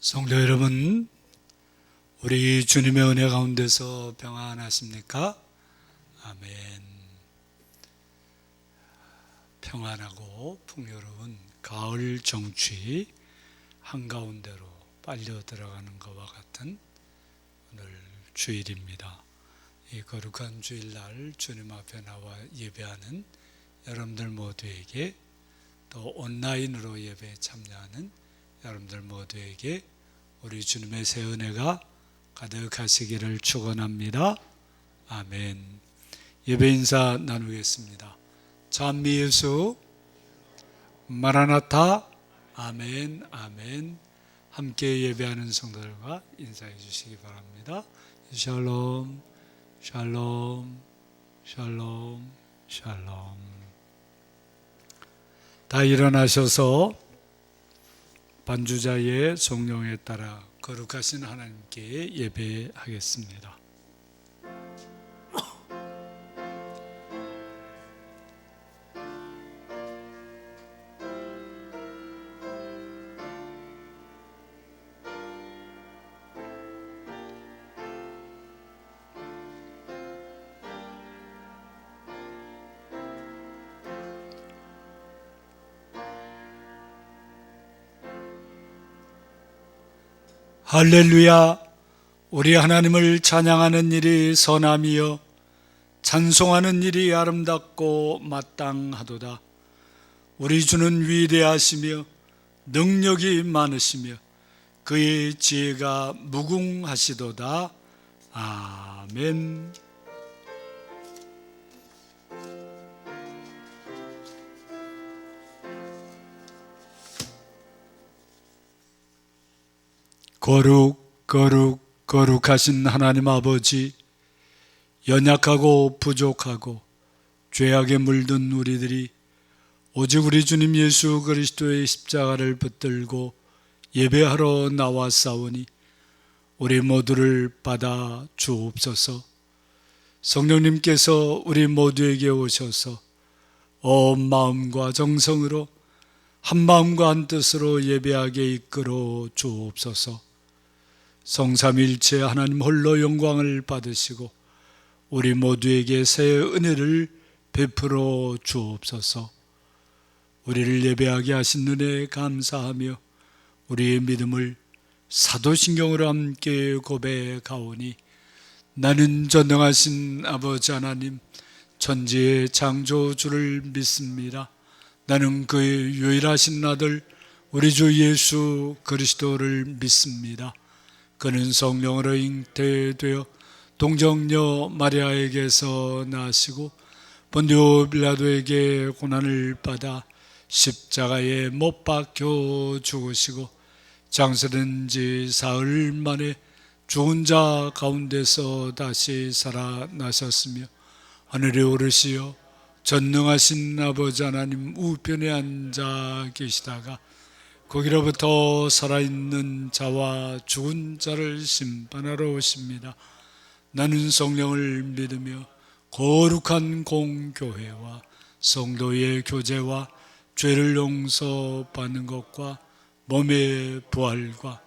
성도 여러분, 우리 주님의 은혜 가운데서 평안하십니까? 아멘. 평안하고 풍요로운 가을 정취 한가운데로 빨려 들어가는 것과 같은 오늘 주일입니다. 이 거룩한 주일날 주님 앞에 나와 예배하는 여러분들 모두에게, 또 온라인으로 예배에 참여하는 여러분들 모두에게 우리 주님의 새 은혜가 가득하시기를 축원합니다. 아멘. 예배 인사 나누겠습니다. 찬미 예수, 마라나타, 아멘, 아멘. 함께 예배하는 성도들과 인사해 주시기 바랍니다. 샬롬, 샬롬, 샬롬, 샬롬. 다 일어나셔서 반주자의 성령에 따라 거룩하신 하나님께 예배하겠습니다. 할렐루야. 우리 하나님을 찬양하는 일이 선함이요 찬송하는 일이 아름답고 마땅하도다. 우리 주는 위대하시며 능력이 많으시며 그의 지혜가 무궁하시도다. 아멘. 거룩하신 하나님 아버지, 연약하고 부족하고 죄악에 물든 우리들이 오직 우리 주님 예수 그리스도의 십자가를 붙들고 예배하러 나왔사오니 우리 모두를 받아 주옵소서. 성령님께서 우리 모두에게 오셔서 온 마음과 정성으로 한 마음과 한 뜻으로 예배하게 이끌어 주옵소서. 성삼일체 하나님 홀로 영광을 받으시고 우리 모두에게 새 은혜를 베풀어 주옵소서. 우리를 예배하게 하신 은혜에 감사하며 우리의 믿음을 사도신경으로 함께 고백하오니 나는 전능하신 아버지 하나님 천지의 창조주를 믿습니다. 나는 그의 유일하신 아들 우리 주 예수 그리스도를 믿습니다. 그는 성령으로 잉태되어 동정녀 마리아에게서 나시고 본디오 빌라도에게 고난을 받아 십자가에 못 박혀 죽으시고 장사된 지 사흘 만에 죽은 자 가운데서 다시 살아나셨으며 하늘에 오르시어 전능하신 아버지 하나님 우편에 앉아 계시다가 거기로부터 살아있는 자와 죽은 자를 심판하러 오십니다. 나는 성령을 믿으며 거룩한 공교회와 성도의 교제와 죄를 용서받는 것과 몸의 부활과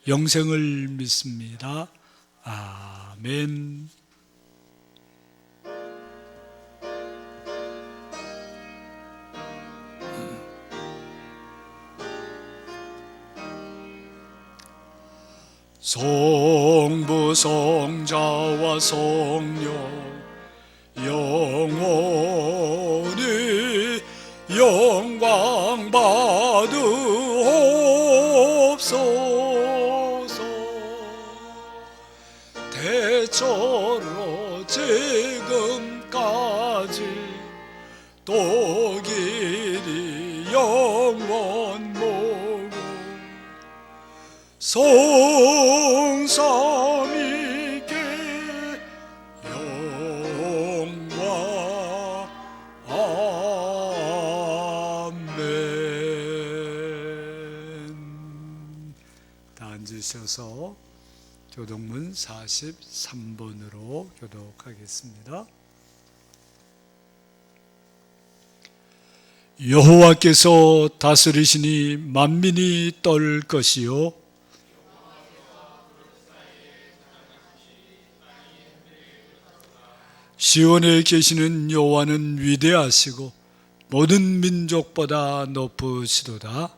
영생을 믿습니다. 아멘. 성부 성자와 성령 영원히 영광 받으옵소서. 대처로 지금까지 또 길이 영원 모고 성삼위께 영광. 아멘. 다 앉으셔서 교독문 43번으로 교독하겠습니다. 여호와께서 다스리시니 만민이 떨 것이요 시온에 계시는 여호와는 위대하시고 모든 민족보다 높으시도다.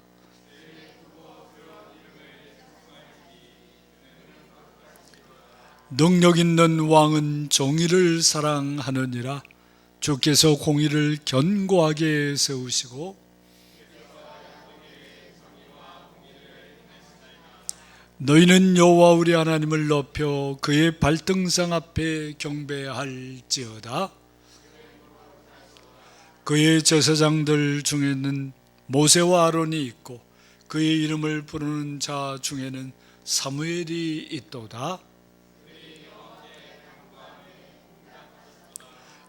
능력 있는 왕은 정의를 사랑하느니라. 주께서 공의를 견고하게 세우시고 너희는 여호와 우리 하나님을 높여 그의 발등상 앞에 경배할지어다. 그의 제사장들 중에는 모세와 아론이 있고 그의 이름을 부르는 자 중에는 사무엘이 있도다.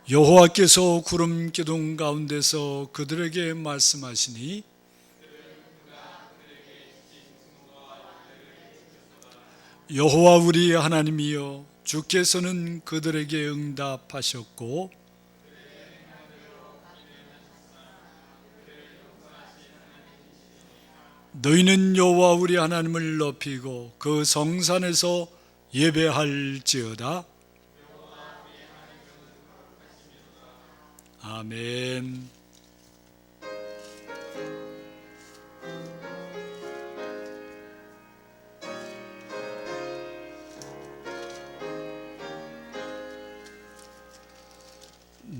여호와께서 구름 기둥 가운데서 그들에게 말씀하시니 여호와 우리 하나님이여 주께서는 그들에게 응답하셨고 너희는 여호와 우리 하나님을 높이고 그 성산에서 예배할지어다. 아멘.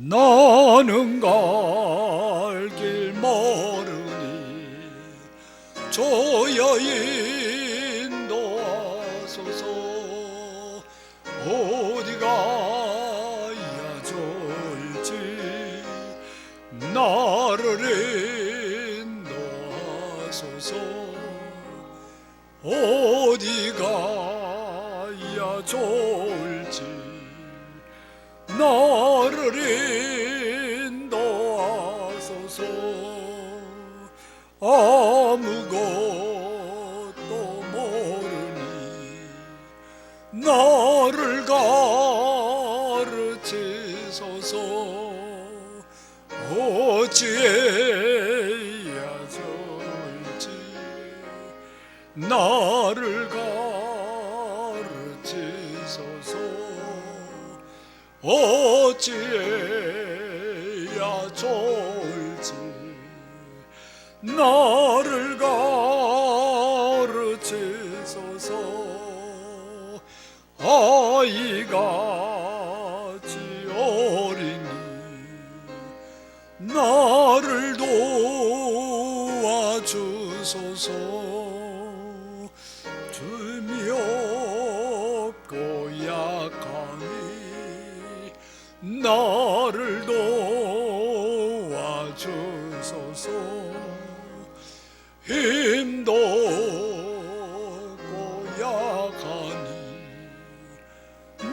나는 갈 길 모르니 주여 인도하소서. 어디 가야 좋을지 나를 인도하소서. 어디 가야 좋을지 나를 인도하소서. 아무것도 모르니 나를 가르치소서. 어찌해야 좋을지 나를 가르치소서. 어찌해야 좋을지 나를 가르치소서. 아이같이 어리니 나를 도와주소서. 춤이 없고 약하니 나를 도와주소서. 힘도 없고 약하니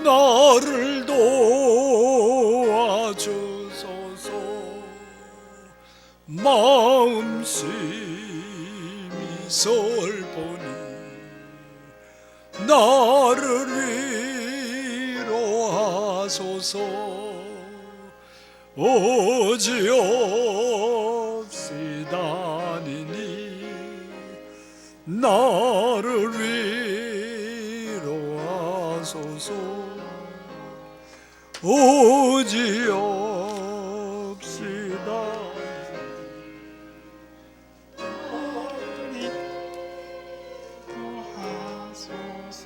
나를 도와주소서. 마음심이 슬프니 나를 위로하소서. 오지없이 다니니 나를 위로하소서. 오지없이 다니니 위로하소서.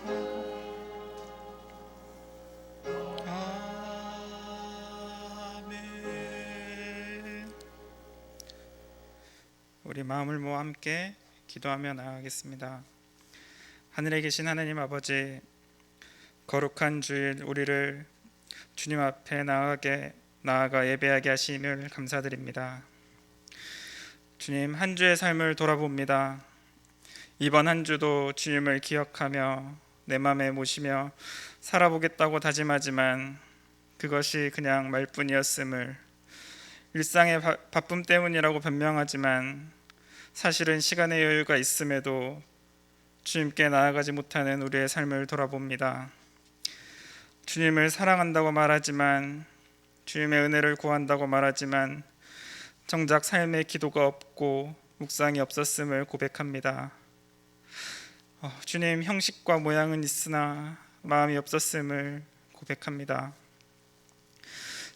우리 마음을 모아 함께 기도하며 나아가겠습니다. 하늘에 계신 하나님 아버지, 거룩한 주일 우리를 주님 앞에 나아가 예배하게 하심을 감사드립니다. 주님, 한 주의 삶을 돌아봅니다. 이번 한 주도 주님을 기억하며 내 마음에 모시며 살아보겠다고 다짐하지만 그것이 그냥 말뿐이었음을, 일상의 바쁨 때문이라고 변명하지만 사실은 시간의 여유가 있음에도 주님께 나아가지 못하는 우리의 삶을 돌아봅니다. 주님을 사랑한다고 말하지만, 주님의 은혜를 구한다고 말하지만 정작 삶의 기도가 없고 묵상이 없었음을 고백합니다. 주님, 형식과 모양은 있으나 마음이 없었음을 고백합니다.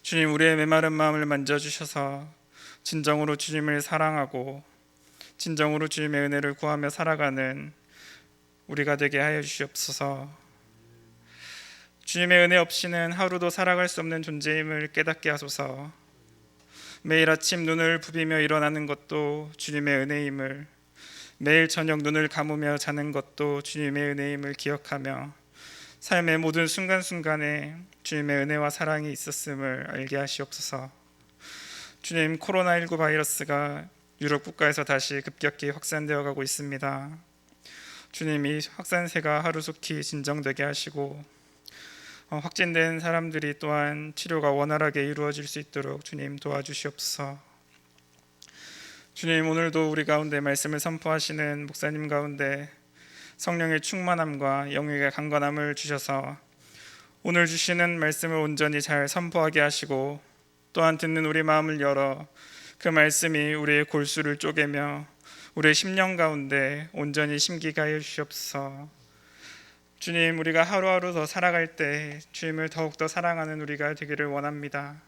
주님, 우리의 메마른 마음을 만져주셔서 진정으로 주님을 사랑하고 진정으로 주님의 은혜를 구하며 살아가는 우리가 되게 하여 주시옵소서. 주님의 은혜 없이는 하루도 살아갈 수 없는 존재임을 깨닫게 하소서. 매일 아침 눈을 부비며 일어나는 것도 주님의 은혜임을, 매일 저녁 눈을 감으며 자는 것도 주님의 은혜임을 기억하며 삶의 모든 순간순간에 주님의 은혜와 사랑이 있었음을 알게 하시옵소서. 주님, 코로나19 바이러스가 유럽 국가에서 다시 급격히 확산되어 가고 있습니다. 주님, 이 확산세가 하루속히 진정되게 하시고 확진된 사람들이 또한 치료가 원활하게 이루어질 수 있도록 주님 도와주시옵소서. 주님, 오늘도 우리 가운데 말씀을 선포하시는 목사님 가운데 성령의 충만함과 영역의 강건함을 주셔서 오늘 주시는 말씀을 온전히 잘 선포하게 하시고 또한 듣는 우리 마음을 열어 그 말씀이 우리의 골수를 쪼개며 우리의 심령 가운데 온전히 심기게 하여 주시옵소서. 주님, 우리가 하루하루 더 살아갈 때 주님을 더욱더 사랑하는 우리가 되기를 원합니다.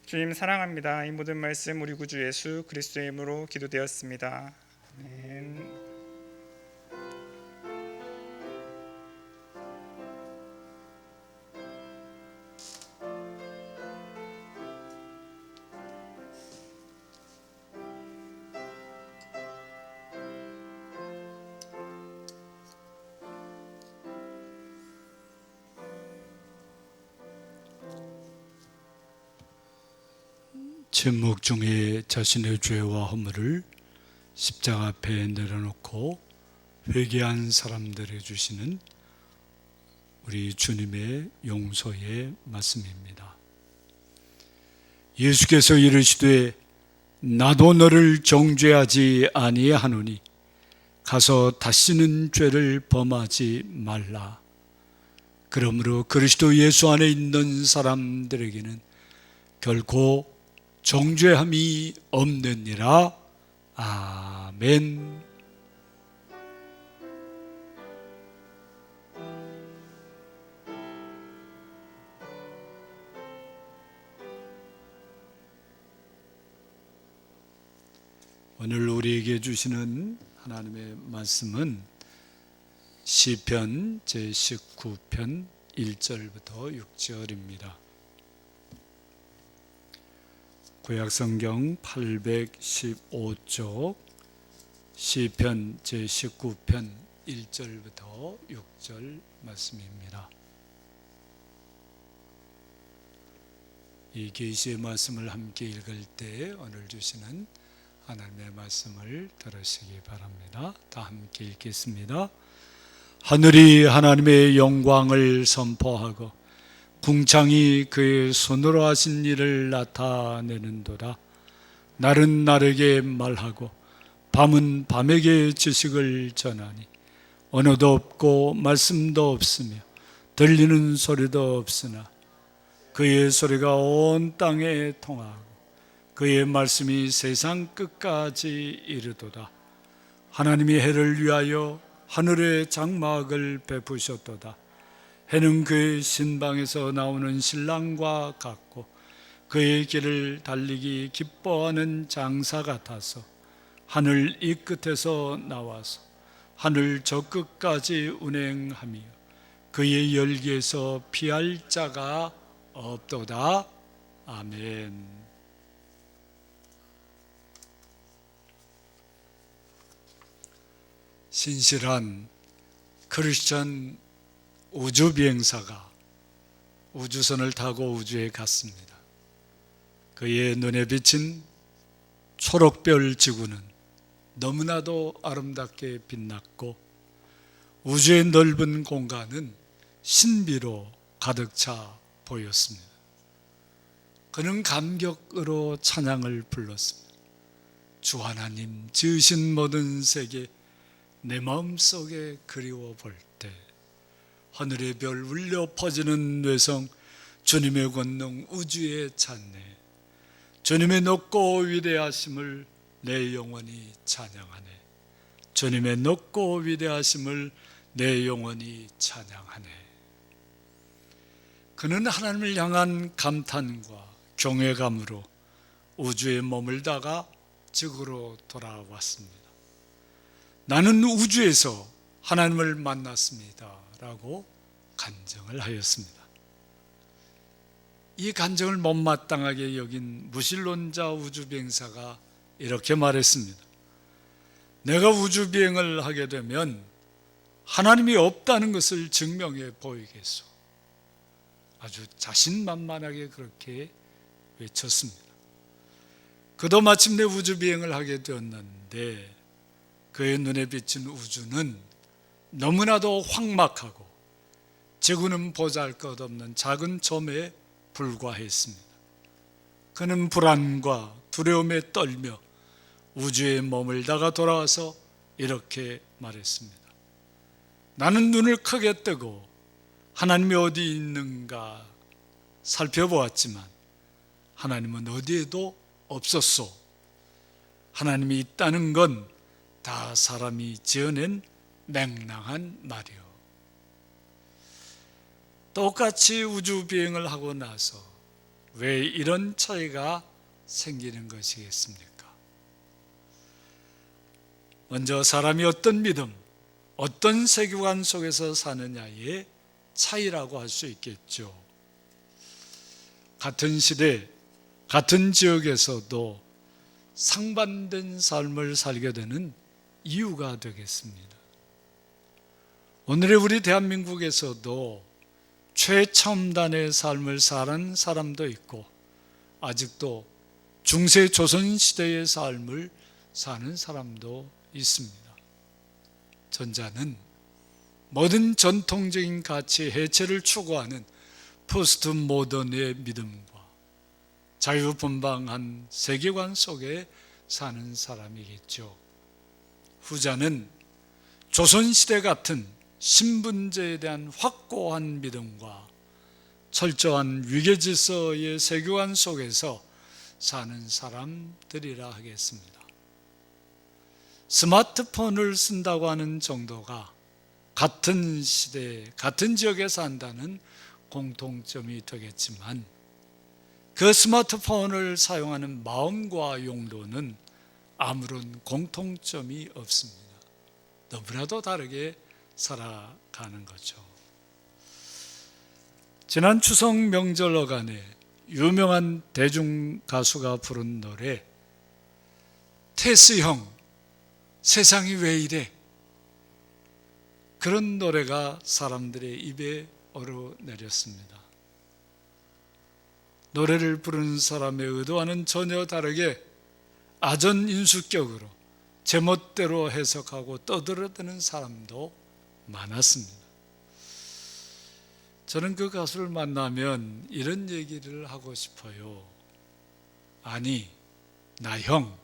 주님 사랑합니다. 이 모든 말씀 우리 구주 예수 그리스도의 이름으로 기도되었습니다. 아멘. 침묵 중에 자신의 죄와 허물을 십자가 앞에 내려놓고 회개한 사람들에게 주시는 우리 주님의 용서의 말씀입니다. 예수께서 이르시되 나도 너를 정죄하지 아니하노니 가서 다시는 죄를 범하지 말라. 그러므로 그리스도 예수 안에 있는 사람들에게는 결코 정죄함이 없느니라. 아멘. 오늘 우리에게 주시는 하나님의 말씀은 시편 제19편 1절부터 6절입니다. 구약성경 815쪽 시편 제19편 1절부터 6절 말씀입니다. 이 계시의 말씀을 함께 읽을 때 오늘 주시는 하나님의 말씀을 들으시기 바랍니다. 다 함께 읽겠습니다. 하늘이 하나님의 영광을 선포하고 궁창이 그의 손으로 하신 일을 나타내는도다. 날은 날에게 말하고 밤은 밤에게 지식을 전하니 언어도 없고 말씀도 없으며 들리는 소리도 없으나 그의 소리가 온 땅에 통하고 그의 말씀이 세상 끝까지 이르도다. 하나님이 해를 위하여 하늘의 장막을 베푸셨도다. 해는 그의 신방에서 나오는 신랑과 같고 그의 길을 달리기 기뻐하는 장사 같아서 하늘 이 끝에서 나와서 하늘 저 끝까지 운행하며 그의 열기에서 피할 자가 없도다. 아멘. 신실한 크리스천 우주비행사가 우주선을 타고 우주에 갔습니다. 그의 눈에 비친 초록별 지구는 너무나도 아름답게 빛났고 우주의 넓은 공간은 신비로 가득 차 보였습니다. 그는 감격으로 찬양을 불렀습니다. 주 하나님 지으신 모든 세계 내 마음속에 그리워 볼 때 하늘의 별 울려 퍼지는 뇌성 주님의 권능 우주에 찬네. 주님의 높고 위대하심을 내 영혼이 찬양하네. 주님의 높고 위대하심을 내 영혼이 찬양하네. 그는 하나님을 향한 감탄과 경외감으로 우주에 머물다가 지구로 돌아왔습니다. 나는 우주에서 하나님을 만났습니다 라고 간증을 하였습니다. 이 간증을 못마땅하게 여긴 무신론자 우주비행사가 이렇게 말했습니다. 내가 우주비행을 하게 되면 하나님이 없다는 것을 증명해 보이겠소. 아주 자신만만하게 그렇게 외쳤습니다. 그도 마침내 우주비행을 하게 되었는데 그의 눈에 비친 우주는 너무나도 황막하고 지구는 보잘것없는 작은 점에 불과했습니다. 그는 불안과 두려움에 떨며 우주에 머물다가 돌아와서 이렇게 말했습니다. 나는 눈을 크게 뜨고 하나님이 어디 있는가 살펴보았지만 하나님은 어디에도 없었소. 하나님이 있다는 건 다 사람이 지어낸 맹랑한 말이요. 똑같이 우주 비행을 하고 나서 왜 이런 차이가 생기는 것이겠습니까? 먼저 사람이 어떤 믿음, 어떤 세계관 속에서 사느냐의 차이라고 할 수 있겠죠. 같은 시대, 같은 지역에서도 상반된 삶을 살게 되는 이유가 되겠습니다. 오늘의 우리 대한민국에서도 최첨단의 삶을 사는 사람도 있고 아직도 중세 조선시대의 삶을 사는 사람도 있습니다. 전자는 모든 전통적인 가치 해체를 추구하는 포스트 모던의 믿음과 자유분방한 세계관 속에 사는 사람이겠죠. 후자는 조선시대 같은 신분제에 대한 확고한 믿음과 철저한 위계질서의 세계관 속에서 사는 사람들이라 하겠습니다. 스마트폰을 쓴다고 하는 정도가 같은 시대, 같은 지역에 산다는 공통점이 되겠지만 그 스마트폰을 사용하는 마음과 용도는 아무런 공통점이 없습니다. 너무나도 다르게 살아가는 거죠. 지난 추석 명절 어간에 유명한 대중가수가 부른 노래 테스 형 세상이 왜 이래, 그런 노래가 사람들의 입에 오르내렸습니다. 노래를 부르는 사람의 의도와는 전혀 다르게 아전인수격으로 제멋대로 해석하고 떠들어대는 사람도 많았습니다. 저는 그 가수를 만나면 이런 얘기를 하고 싶어요. 아니, 나 형,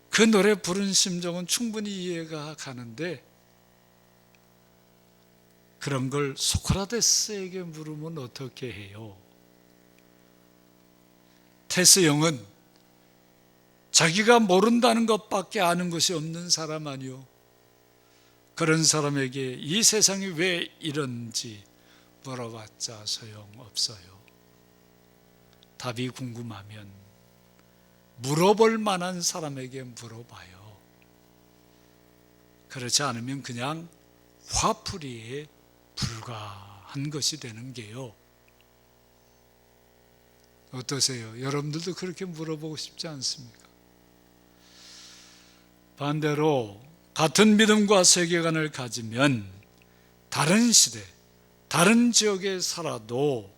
그 노래 부른 심정은 충분히 이해가 가는데 그런 걸 소크라테스에게 물으면 어떻게 해요? 테스 형은 자기가 모른다는 것밖에 아는 것이 없는 사람 아니요. 그런 사람에게 이 세상이 왜 이런지 물어봤자 소용없어요. 답이 궁금하면 물어볼 만한 사람에게 물어봐요. 그렇지 않으면 그냥 화풀이에 불과한 것이 되는 게요. 어떠세요? 여러분들도 그렇게 물어보고 싶지 않습니까? 반대로 같은 믿음과 세계관을 가지면 다른 시대, 다른 지역에 살아도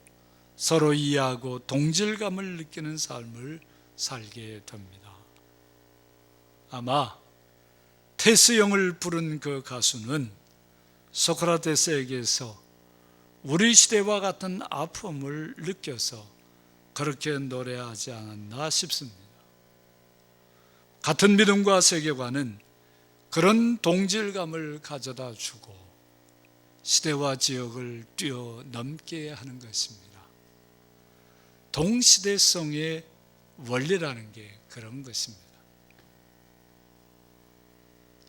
서로 이해하고 동질감을 느끼는 삶을 살게 됩니다. 아마 테스 형을 부른 그 가수는 소크라테스에게서 우리 시대와 같은 아픔을 느껴서 그렇게 노래하지 않았나 싶습니다. 같은 믿음과 세계관은 그런 동질감을 가져다 주고 시대와 지역을 뛰어넘게 하는 것입니다. 동시대성의 원리라는 게 그런 것입니다.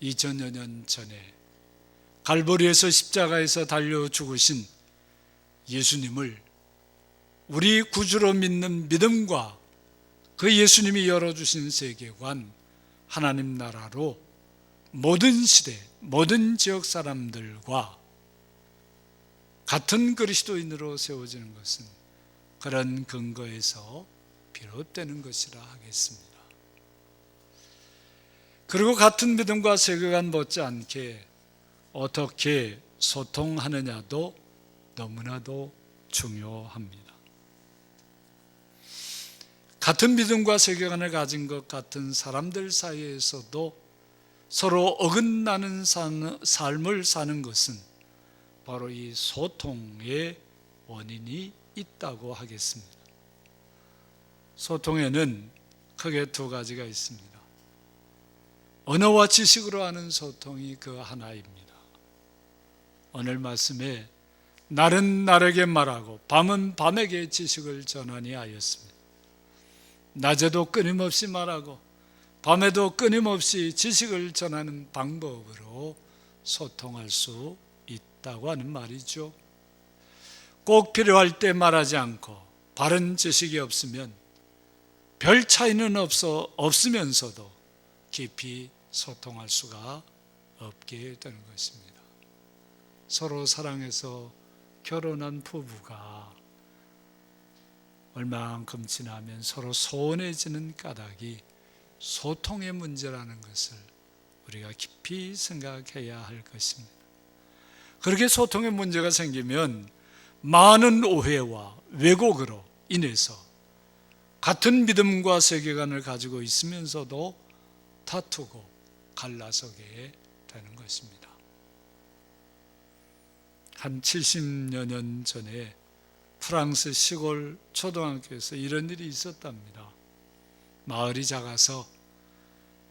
2000여 년 전에 갈보리에서 십자가에서 달려 죽으신 예수님을 우리 구주로 믿는 믿음과 그 예수님이 열어주신 세계관, 하나님 나라로 모든 시대, 모든 지역 사람들과 같은 그리스도인으로 세워지는 것은 그런 근거에서 비롯되는 것이라 하겠습니다. 그리고 같은 믿음과 세계관 못지않게 어떻게 소통하느냐도 너무나도 중요합니다. 같은 믿음과 세계관을 가진 것 같은 사람들 사이에서도 서로 어긋나는 삶을 사는 것은 바로 이 소통의 원인이 있다고 하겠습니다. 소통에는 크게 두 가지가 있습니다. 언어와 지식으로 하는 소통이 그 하나입니다. 오늘 말씀에 날은 날에게 말하고 밤은 밤에게 지식을 전하니 하였습니다. 낮에도 끊임없이 말하고 밤에도 끊임없이 지식을 전하는 방법으로 소통할 수 있다고 하는 말이죠. 꼭 필요할 때 말하지 않고 바른 지식이 없으면 별 차이는 없으면서도 깊이 소통할 수가 없게 되는 것입니다. 서로 사랑해서 결혼한 부부가 얼마만큼 지나면 서로 소원해지는 까닭이 소통의 문제라는 것을 우리가 깊이 생각해야 할 것입니다. 그렇게 소통의 문제가 생기면 많은 오해와 왜곡으로 인해서 같은 믿음과 세계관을 가지고 있으면서도 다투고 갈라서게 되는 것입니다. 한 70여 년 전에 프랑스 시골 초등학교에서 이런 일이 있었답니다. 마을이 작아서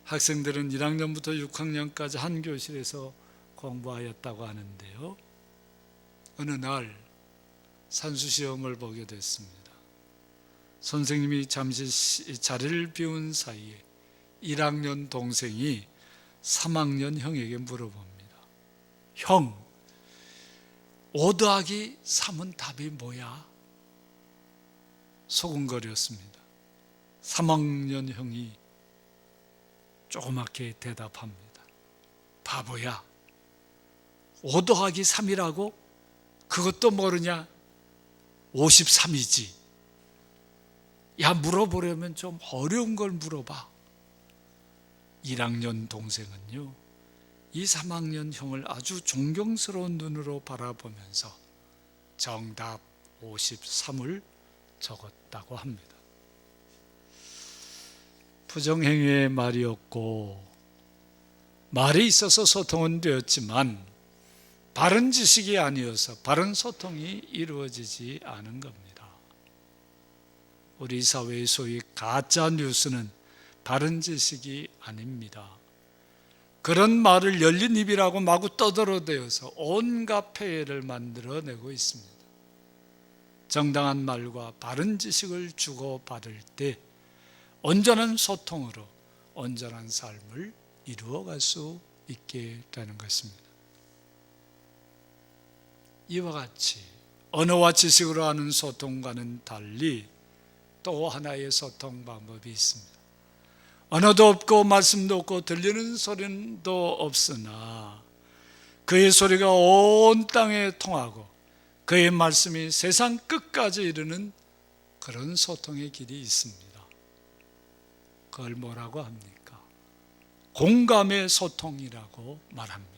학생들은 1학년부터 6학년까지 한 교실에서 공부하였다고 하는데요. 어느 날 산수시험을 보게 됐습니다. 선생님이 잠시 자리를 비운 사이에 1학년 동생이 3학년 형에게 물어봅니다. 형, 5 더하기 3은 답이 뭐야? 소곤거렸습니다. 3학년 형이 조그맣게 대답합니다. 바보야, 5 더하기 3이라고? 그것도 모르냐? 53이지. 야, 물어보려면 좀 어려운 걸 물어봐. 1학년 동생은요, 이 3학년 형을 아주 존경스러운 눈으로 바라보면서 정답 53을 적었다고 합니다. 부정행위의 말이었고 말이 있어서 소통은 되었지만 바른 지식이 아니어서 바른 소통이 이루어지지 않은 겁니다. 우리 사회의 소위 가짜 뉴스는 바른 지식이 아닙니다. 그런 말을 열린 입이라고 마구 떠들어대어서 온갖 폐해를 만들어내고 있습니다. 정당한 말과 바른 지식을 주고받을 때 온전한 소통으로 온전한 삶을 이루어갈 수 있게 되는 것입니다. 이와 같이 언어와 지식으로 하는 소통과는 달리 또 하나의 소통 방법이 있습니다. 언어도 없고 말씀도 없고 들리는 소리도 없으나 그의 소리가 온 땅에 통하고 그의 말씀이 세상 끝까지 이르는 그런 소통의 길이 있습니다. 그걸 뭐라고 합니까? 공감의 소통이라고 말합니다.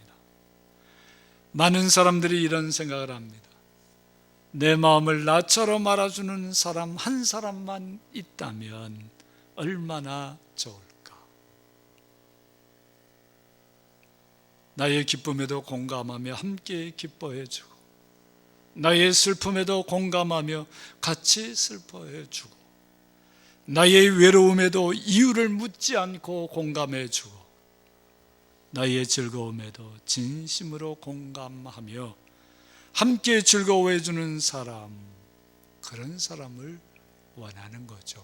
많은 사람들이 이런 생각을 합니다. 내 마음을 나처럼 알아주는 사람 한 사람만 있다면 얼마나 좋을까? 나의 기쁨에도 공감하며 함께 기뻐해주고 나의 슬픔에도 공감하며 같이 슬퍼해주고 나의 외로움에도 이유를 묻지 않고 공감해주고 나의 즐거움에도 진심으로 공감하며 함께 즐거워해주는 사람, 그런 사람을 원하는 거죠.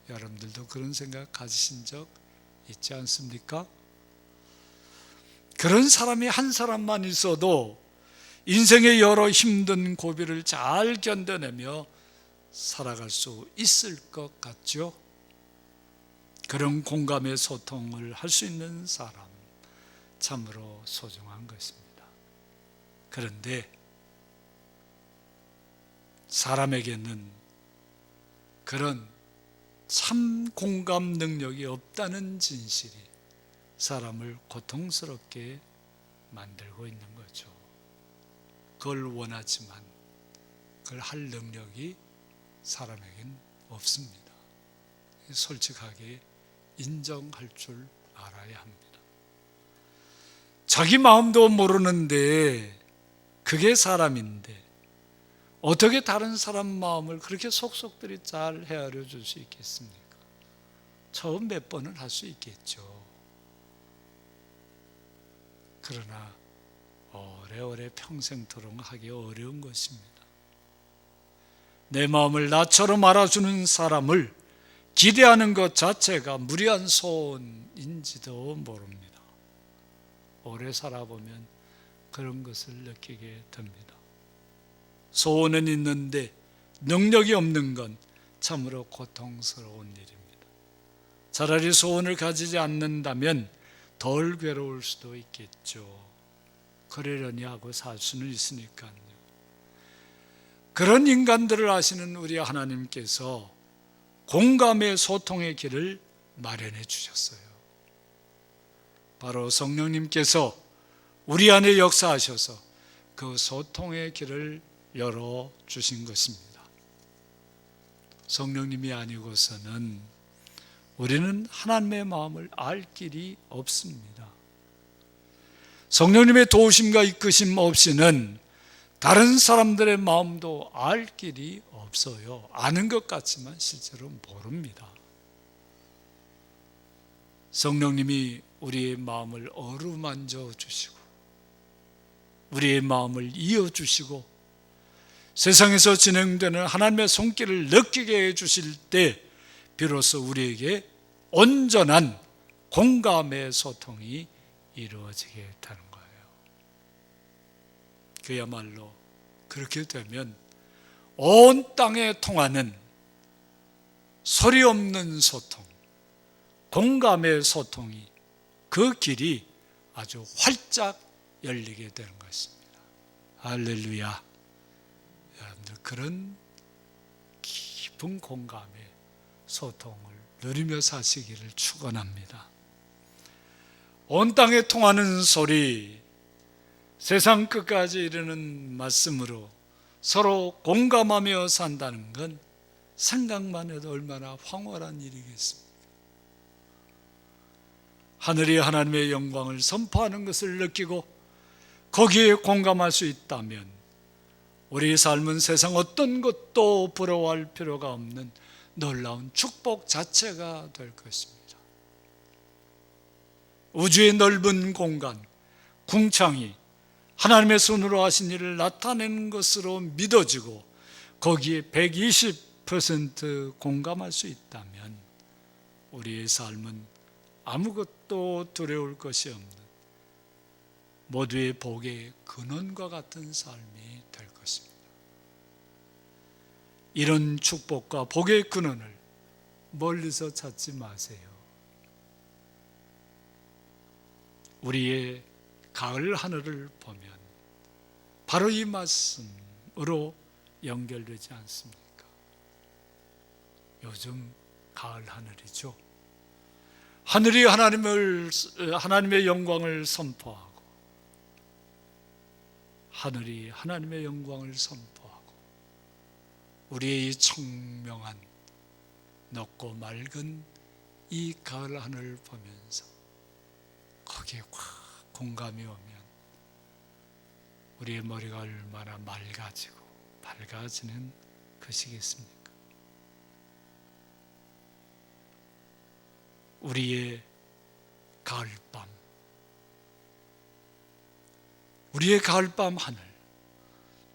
여러분들도 그런 생각 가지신 적 있지 않습니까? 그런 사람이 한 사람만 있어도 인생의 여러 힘든 고비를 잘 견뎌내며 살아갈 수 있을 것 같죠? 그런 공감의 소통을 할 수 있는 사람, 참으로 소중한 것입니다. 그런데 사람에게는 그런 참 공감 능력이 없다는 진실이 사람을 고통스럽게 만들고 있는 거죠. 그걸 원하지만 그걸 할 능력이 사람에겐 없습니다. 솔직하게 인정할 줄 알아야 합니다. 자기 마음도 모르는데 그게 사람인데 어떻게 다른 사람 마음을 그렇게 속속들이 잘 헤아려 줄 수 있겠습니까? 처음 몇 번은 할 수 있겠죠. 그러나 오래오래 평생토록 하기 어려운 것입니다. 내 마음을 나처럼 알아주는 사람을 기대하는 것 자체가 무리한 소원인지도 모릅니다. 오래 살아보면 그런 것을 느끼게 됩니다. 소원은 있는데 능력이 없는 건 참으로 고통스러운 일입니다. 차라리 소원을 가지지 않는다면 덜 괴로울 수도 있겠죠. 그러려니 하고 살 수는 있으니까요. 그런 인간들을 아시는 우리 하나님께서 공감의 소통의 길을 마련해 주셨어요. 바로 성령님께서 우리 안에 역사하셔서 그 소통의 길을 열어주신 것입니다. 성령님이 아니고서는 우리는 하나님의 마음을 알 길이 없습니다. 성령님의 도우심과 이끄심 없이는 다른 사람들의 마음도 알 길이 없어요. 아는 것 같지만 실제로 모릅니다. 성령님이 우리의 마음을 어루만져 주시고 우리의 마음을 이어주시고 세상에서 진행되는 하나님의 손길을 느끼게 해주실 때 비로소 우리에게 온전한 공감의 소통이 이루어지게 되는 거예요. 그야말로 그렇게 되면 온 땅에 통하는 소리 없는 소통, 공감의 소통이 그 길이 아주 활짝 열리게 되는 것입니다. 할렐루야. 여러분들 그런 깊은 공감의 소통을 누리며 사시기를 축원합니다. 온 땅에 통하는 소리, 세상 끝까지 이르는 말씀으로 서로 공감하며 산다는 건 생각만 해도 얼마나 황홀한 일이겠습니까? 하늘이 하나님의 영광을 선포하는 것을 느끼고 거기에 공감할 수 있다면 우리의 삶은 세상 어떤 것도 부러워할 필요가 없는 놀라운 축복 자체가 될 것입니다. 우주의 넓은 공간, 궁창이 하나님의 손으로 하신 일을 나타내는 것으로 믿어지고 거기에 120% 공감할 수 있다면 우리의 삶은 아무것도 두려울 것이 없는 모두의 복의 근원과 같은 삶이 될 것입니다. 이런 축복과 복의 근원을 멀리서 찾지 마세요. 우리의 가을 하늘을 보면 바로 이 말씀으로 연결되지 않습니까? 요즘 가을 하늘이죠. 하늘이 하나님의 영광을 선포하고 하늘이 하나님의 영광을 선포하고 우리의 이 청명한 넓고 맑은 이 가을 하늘을 보면서 거기에 확 공감이 오면 우리의 머리가 얼마나 맑아지고 밝아지는 것이겠습니까? 우리의 가을밤, 우리의 가을밤 하늘,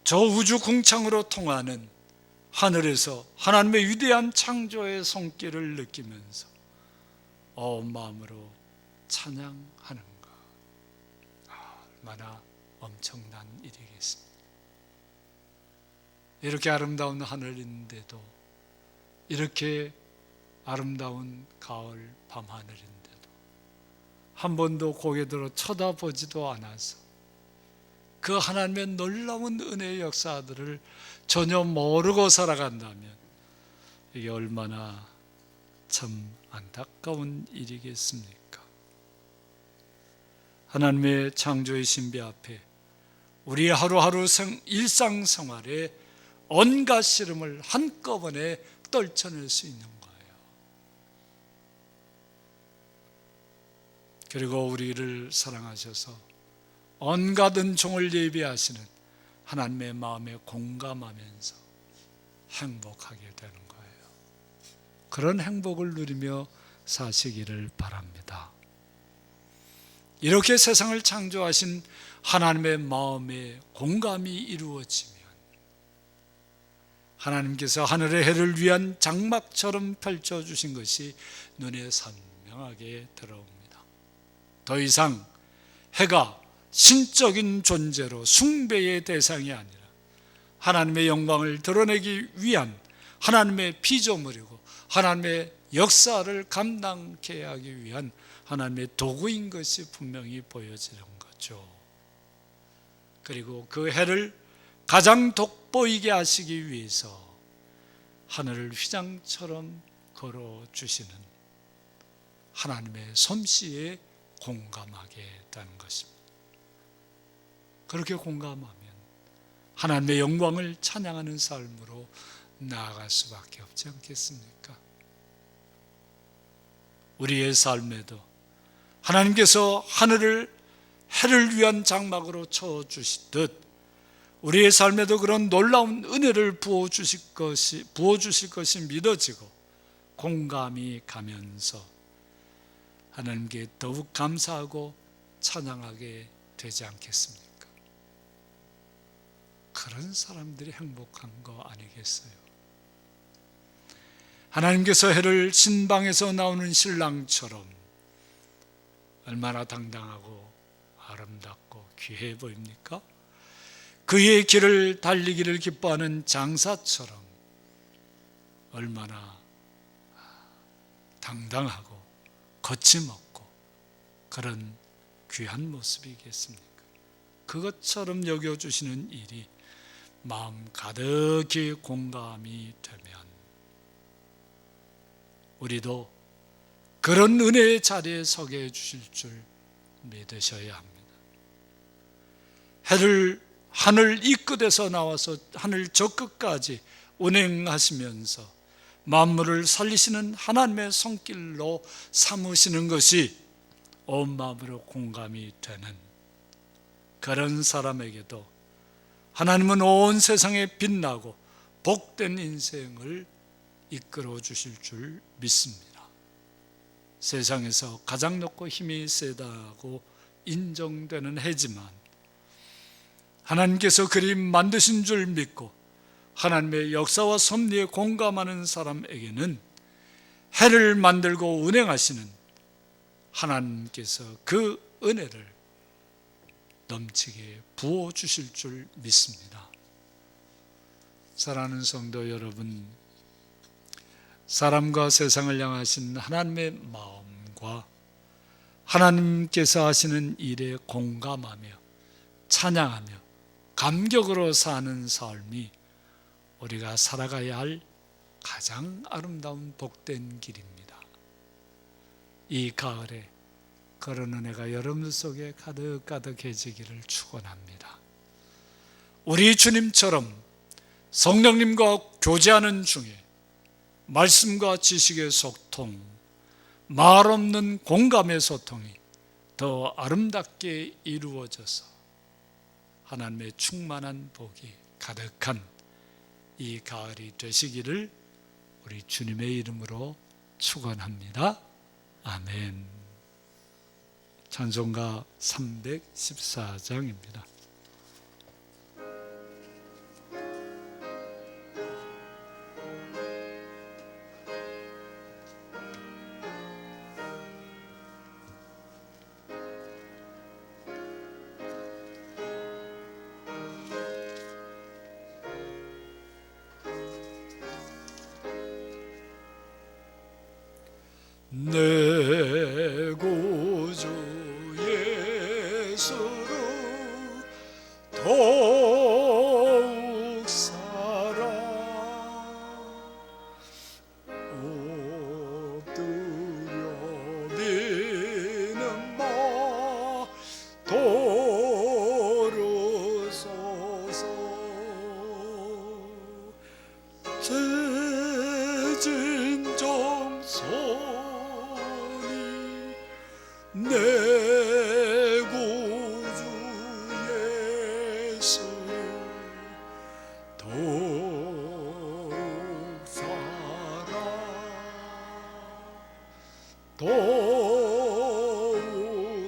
저 우주 궁창으로 통하는 하늘에서 하나님의 위대한 창조의 손길을 느끼면서 온 마음으로 찬양하는가. 얼마나 엄청난 일이겠습니다. 이렇게 아름다운 하늘인데도, 이렇게 아름다운 가을 밤하늘인데도 한 번도 고개 들어 쳐다보지도 않아서 그 하나님의 놀라운 은혜의 역사들을 전혀 모르고 살아간다면 이게 얼마나 참 안타까운 일이겠습니까? 하나님의 창조의 신비 앞에 우리 하루하루 일상생활에 온갖 시름을 한꺼번에 떨쳐낼 수 있는 거예요. 그리고 우리를 사랑하셔서 온갖 은총을 예비하시는 하나님의 마음에 공감하면서 행복하게 되는 거예요. 그런 행복을 누리며 사시기를 바랍니다. 이렇게 세상을 창조하신 하나님의 마음에 공감이 이루어지면 하나님께서 하늘의 해를 위한 장막처럼 펼쳐주신 것이 눈에 선명하게 들어옵니다. 더 이상 해가 신적인 존재로 숭배의 대상이 아니라 하나님의 영광을 드러내기 위한 하나님의 피조물이고 하나님의 역사를 감당케 하기 위한 하나님의 도구인 것이 분명히 보여지는 거죠. 그리고 그 해를 가장 돋보이게 하시기 위해서 하늘을 휘장처럼 걸어주시는 하나님의 솜씨에 공감하게 되는 것입니다. 그렇게 공감하면 하나님의 영광을 찬양하는 삶으로 나아갈 수밖에 없지 않겠습니까? 우리의 삶에도 하나님께서 하늘을 해를 위한 장막으로 쳐주시듯 우리의 삶에도 그런 놀라운 은혜를 부어주실 것이 믿어지고 공감이 가면서 하나님께 더욱 감사하고 찬양하게 되지 않겠습니까? 그런 사람들이 행복한 거 아니겠어요? 하나님께서 해를 신방에서 나오는 신랑처럼 얼마나 당당하고 아름답고 귀해 보입니까? 그의 길을 달리기를 기뻐하는 장사처럼 얼마나 당당하고 거침없고 그런 귀한 모습이겠습니까? 그것처럼 여겨주시는 일이 마음 가득히 공감이 되면 우리도 그런 은혜의 자리에 서게 해주실 줄 믿으셔야 합니다. 해를 하늘 이 끝에서 나와서 하늘 저 끝까지 운행하시면서 만물을 살리시는 하나님의 손길로 삼으시는 것이 온 마음으로 공감이 되는 그런 사람에게도 하나님은 온 세상에 빛나고 복된 인생을 이끌어 주실 줄 믿습니다. 세상에서 가장 높고 힘이 세다고 인정되는 해지만 하나님께서 그리 만드신 줄 믿고 하나님의 역사와 섭리에 공감하는 사람에게는 해를 만들고 운행하시는 하나님께서 그 은혜를 넘치게 부어주실 줄 믿습니다. 사랑하는 성도 여러분, 사람과 세상을 향하신 하나님의 마음과 하나님께서 하시는 일에 공감하며 찬양하며 감격으로 사는 삶이 우리가 살아가야 할 가장 아름다운 복된 길입니다. 이 가을에 그런 은혜가 여러분 속에 가득가득해지기를 축원합니다. 우리 주님처럼 성령님과 교제하는 중에 말씀과 지식의 소통, 말 없는 공감의 소통이 더 아름답게 이루어져서 하나님의 충만한 복이 가득한 이 가을이 되시기를 우리 주님의 이름으로 축원합니다. 아멘. 찬송가 314장입니다.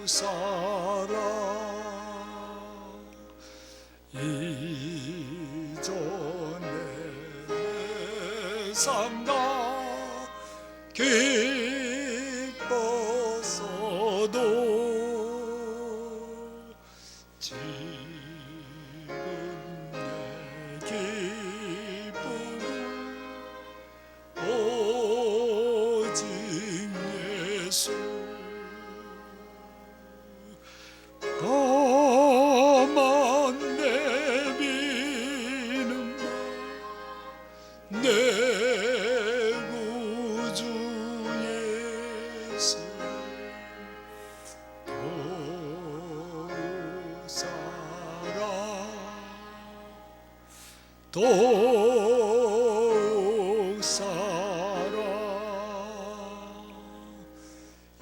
살아 이전에 내 삶과 기뻤어도 지금 내 기쁨은 오직 예수 나만 내비는 내 구주 예수 더욱 살아 더욱 살아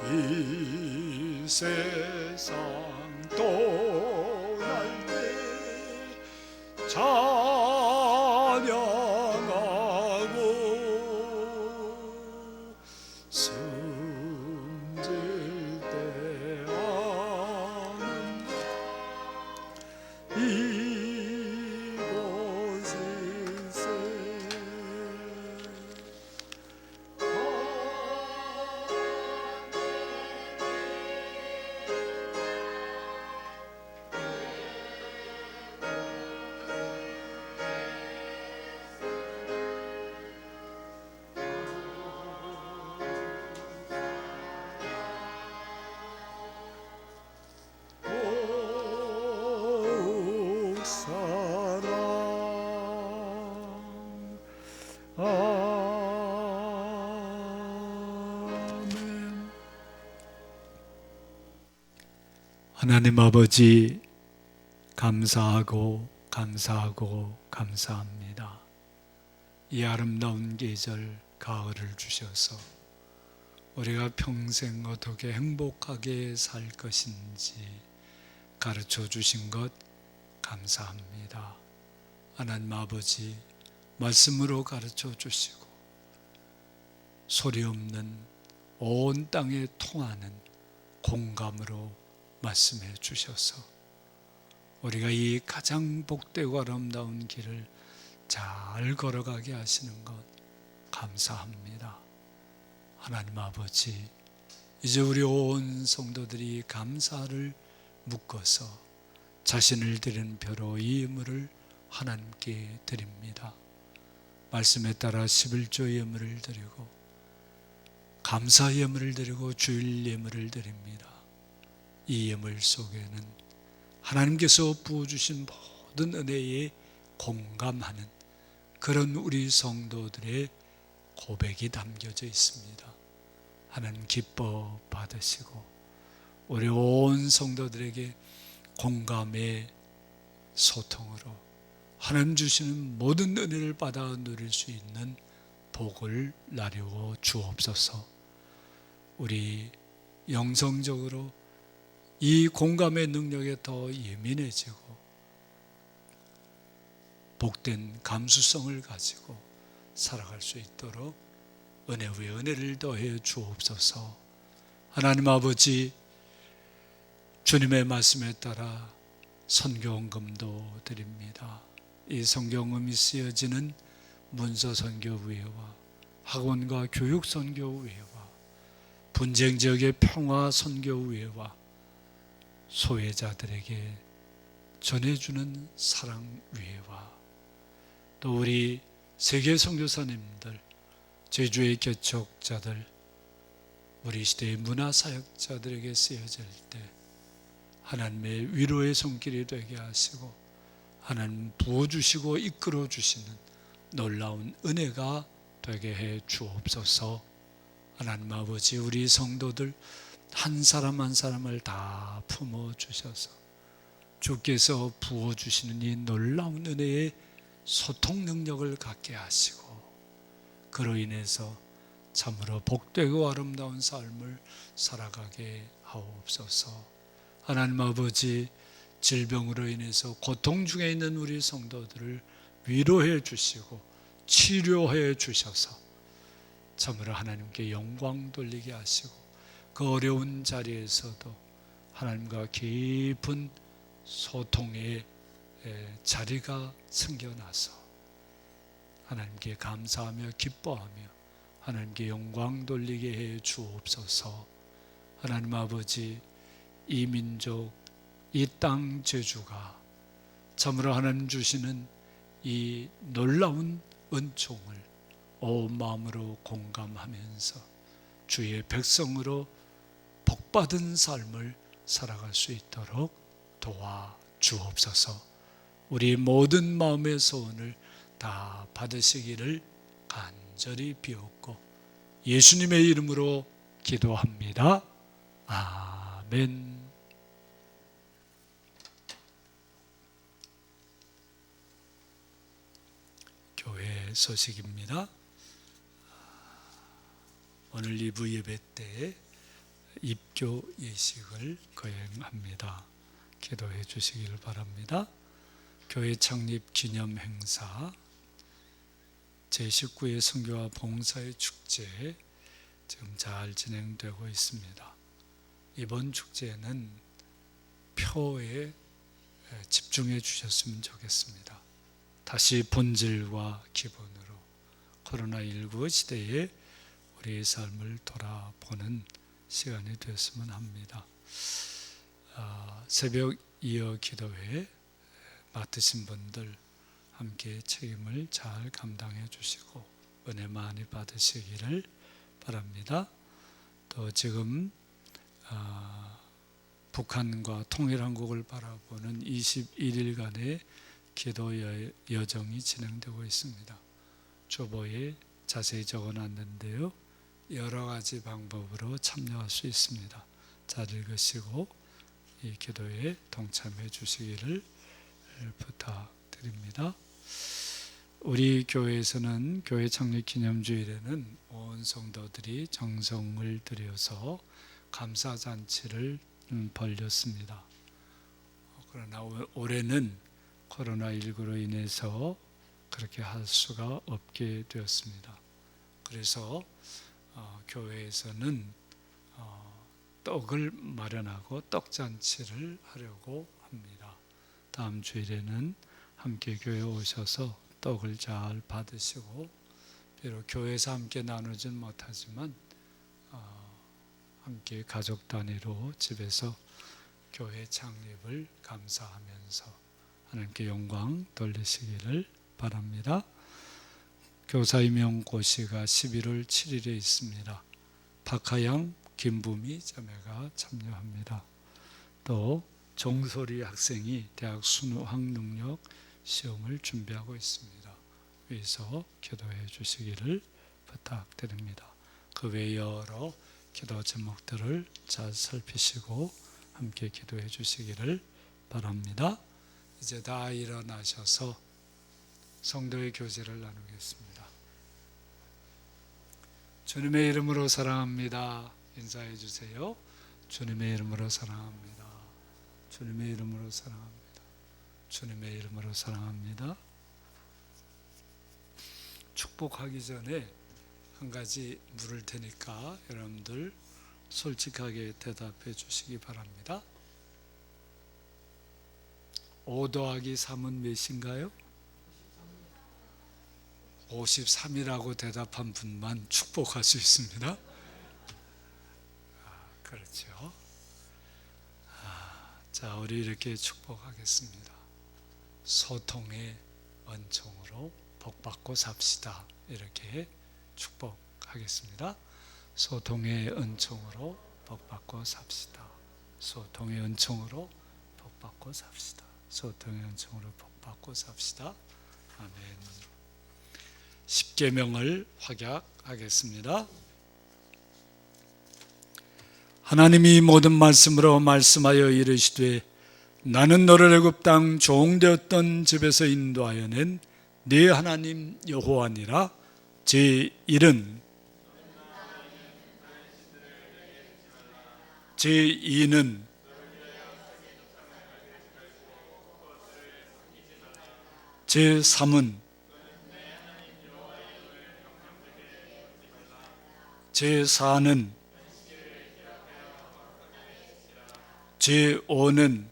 이 세상 떠날 때 찬양하고 숨질 때 하는 이곳일세 더욱 사랑 아멘. 하나님 아버지 감사하고 감사하고 감사합니다. 이 아름다운 계절 가을을 주셔서 우리가 평생 어떻게 행복하게 살 것인지 가르쳐 주신 것 감사합니다. 하나님 아버지 말씀으로 가르쳐 주시고 소리 없는 온 땅에 통하는 공감으로 말씀해 주셔서 우리가 이 가장 복되고 아름다운 길을 잘 걸어가게 하시는 것 감사합니다. 하나님 아버지, 이제 우리 온 성도들이 감사를 묶어서 자신을 드리는 표로 이 예물을 하나님께 드립니다. 말씀에 따라 11조 예물을 드리고 감사 예물을 드리고 주일 예물을 드립니다. 이 예물 속에는 하나님께서 부어주신 모든 은혜에 공감하는 그런 우리 성도들의 고백이 담겨져 있습니다. 하나님 기뻐 받으시고 우리 온 성도들에게 공감의 소통으로 하나님 주시는 모든 은혜를 받아 누릴 수 있는 복을 나누어 주옵소서. 우리 영성적으로 이 공감의 능력에 더 예민해지고 복된 감수성을 가지고 살아갈 수 있도록 은혜 위에 은혜를 더해 주옵소서. 하나님 아버지, 주님의 말씀에 따라 선교헌금도 드립니다. 이 성경음이 쓰여지는 문서선교위회와 학원과 교육선교위회와 분쟁지역의 평화선교위회와 소외자들에게 전해주는 사랑위회와 또 우리 세계 선교사님들, 제주의 개척자들, 우리 시대의 문화사역자들에게 쓰여질 때 하나님의 위로의 손길이 되게 하시고 하나님 부어주시고 이끌어주시는 놀라운 은혜가 되게 해 주옵소서. 하나님 아버지, 우리 성도들 한 사람 한 사람을 다 품어주셔서 주께서 부어주시는 이 놀라운 은혜의 소통 능력을 갖게 하시고 그로 인해서 참으로 복되고 아름다운 삶을 살아가게 하옵소서. 하나님 아버지, 질병으로 인해서 고통 중에 있는 우리 성도들을 위로해 주시고 치료해 주셔서 참으로 하나님께 영광 돌리게 하시고 그 어려운 자리에서도 하나님과 깊은 소통의 자리가 생겨나서 하나님께 감사하며 기뻐하며 하나님께 영광 돌리게 해 주옵소서. 하나님 아버지, 이 민족, 이 땅 제주가 참으로 하나님 주시는 이 놀라운 은총을 온 마음으로 공감하면서 주의 백성으로 복받은 삶을 살아갈 수 있도록 도와 주옵소서. 우리 모든 마음의 소원을 다 받으시기를 간절히 비옵고 예수님의 이름으로 기도합니다. 아멘. 교회 소식입니다. 오늘 2부 예배 때 입교 예식을 거행합니다. 기도해 주시길 바랍니다. 교회 창립 기념 행사 제19회 선교와 봉사의 축제 지금 잘 진행되고 있습니다. 이번 축제는 표에 집중해 주셨으면 좋겠습니다. 다시 본질과 기본으로 코로나19 시대에 우리의 삶을 돌아보는 시간이 되었으면 합니다. 새벽 이어 기도회 맡으신 분들 함께 책임을 잘 감당해 주시고 은혜 많이 받으시기를 바랍니다. 또 지금 북한과 통일한국을 바라보는 21일간의 기도 여정이 진행되고 있습니다. 조보에 자세히 적어놨는데요. 여러 가지 방법으로 참여할 수 있습니다. 잘 읽으시고 이 기도에 동참해 주시기를 부탁드립니다. 우리 교회에서는 교회 창립 기념주일에는 온 성도들이 정성을 들여서 감사잔치를 벌였습니다. 그러나 올해는 코로나19로 인해서 그렇게 할 수가 없게 되었습니다. 그래서 교회에서는 떡을 마련하고 떡잔치를 하려고 합니다. 다음 주일에는 함께 교회에 오셔서 떡을 잘 받으시고 비록 교회에서 함께 나누진 못하지만 함께 가족 단위로 집에서 교회 창립을 감사하면서 하나님께 영광 돌리시기를 바랍니다. 교사 임용고시가 11월 7일에 있습니다. 박하양, 김부미 자매가 참여합니다. 또 정소리 학생이 대학 수학 능력 시험을 준비하고 있습니다. 위에서 기도해 주시기를 부탁드립니다. 그 외 여러 기도 제목들을 잘 살피시고 함께 기도해 주시기를 바랍니다. 이제 다 일어나셔서 성도의 교제를 나누겠습니다. 주님의 이름으로 사랑합니다. 인사해 주세요. 주님의 이름으로 사랑합니다. 주님의 이름으로 사랑합니다. 주님의 이름으로 사랑합니다. 축복하기 전에 한 가지 물을 테니까 여러분들 솔직하게 대답해 주시기 바랍니다. 5 더하기 3은 몇인가요? 53이라고 대답한 분만 축복할 수 있습니다. 그렇죠. 자, 우리 이렇게 축복하겠습니다. 소통의 은총으로 복받고 삽시다. 이렇게 축복하겠습니다. 소통의 은총으로 복받고 삽시다. 소통의 은총으로 복받고 삽시다. 소통의 은총으로 복받고 삽시다. 아멘. 십계명을 확약하겠습니다. 하나님이 모든 말씀으로 말씀하여 이르시되 나는 너를 애굽 땅 종되었던 집에서 인도하여 낸 네 하나님 여호와니라. 제1은 제2는 제3은 제4는 제5는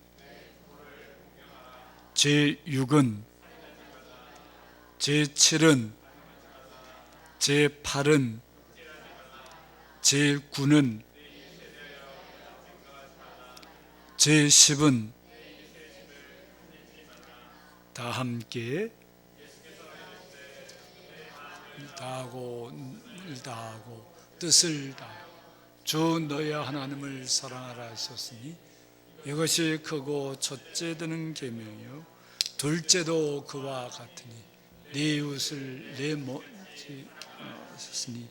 제6은 제7은 제8은 제9는 제10은 다 함께 다하고 뜻을 다하고 주 너희 하나님을 사랑하라 하셨으니 이것이 크고 첫째 드는 계명이요 둘째도 그와 같으니 네 이웃을 내 모지 하셨으니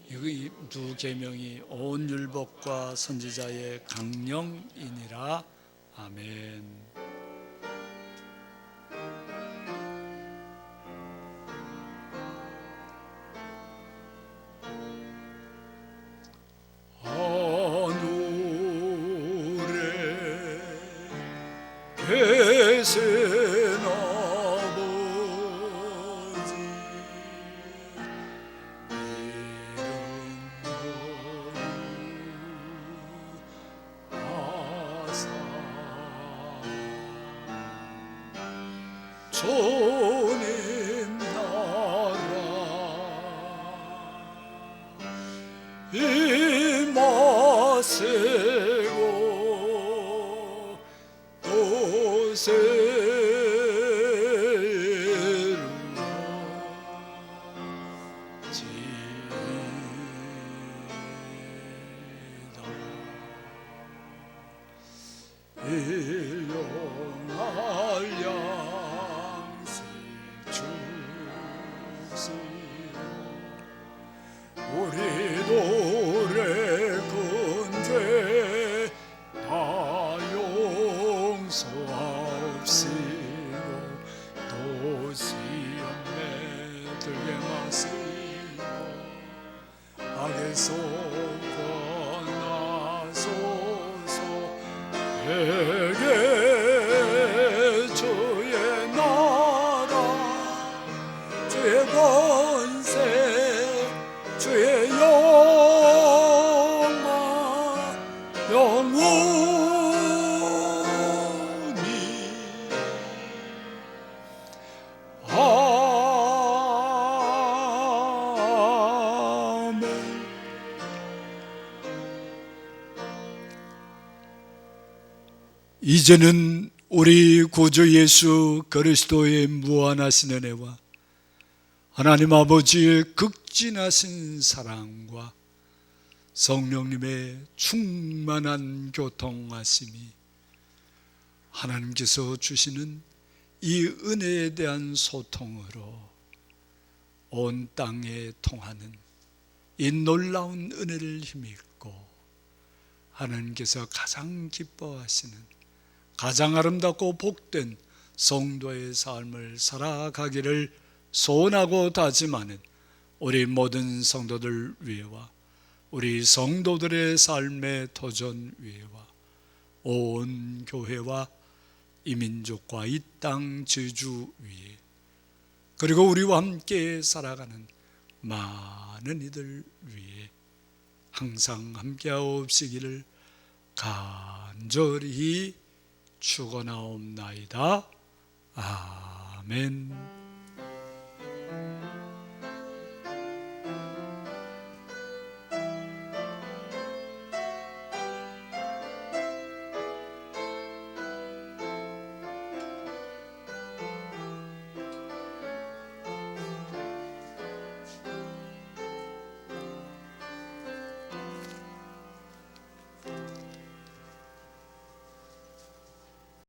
이 두 계명이 온 율법과 선지자의 강령이니라. 아멘. 계신 아버지 이름으로 주님 나라 임하시고 또 새로 지다 일용할 양식 주시오 우리 노래 근죄 다 용서하옵시고 또 시험에 들게 마시고 악에서 구원하소서 내게 주의 나라 주의 권세 주의 영광 영원히 아멘. 이제는 우리 구주 예수 그리스도의 무한하신 은혜와 하나님 아버지의 극진하신 사랑과 성령님의 충만한 교통하심이 하나님께서 주시는 이 은혜에 대한 소통으로 온 땅에 통하는 이 놀라운 은혜를 힘입고 하나님께서 가장 기뻐하시는 가장 아름답고 복된 성도의 삶을 살아가기를 소원하고 다짐하는 우리 모든 성도들 위해와 우리 성도들의 삶의 도전 위에와 온 교회와 이 민족과 이 땅 지주 위에 그리고 우리와 함께 살아가는 많은 이들 위에 항상 함께하옵시기를 간절히 축원하옵나이다. 아멘.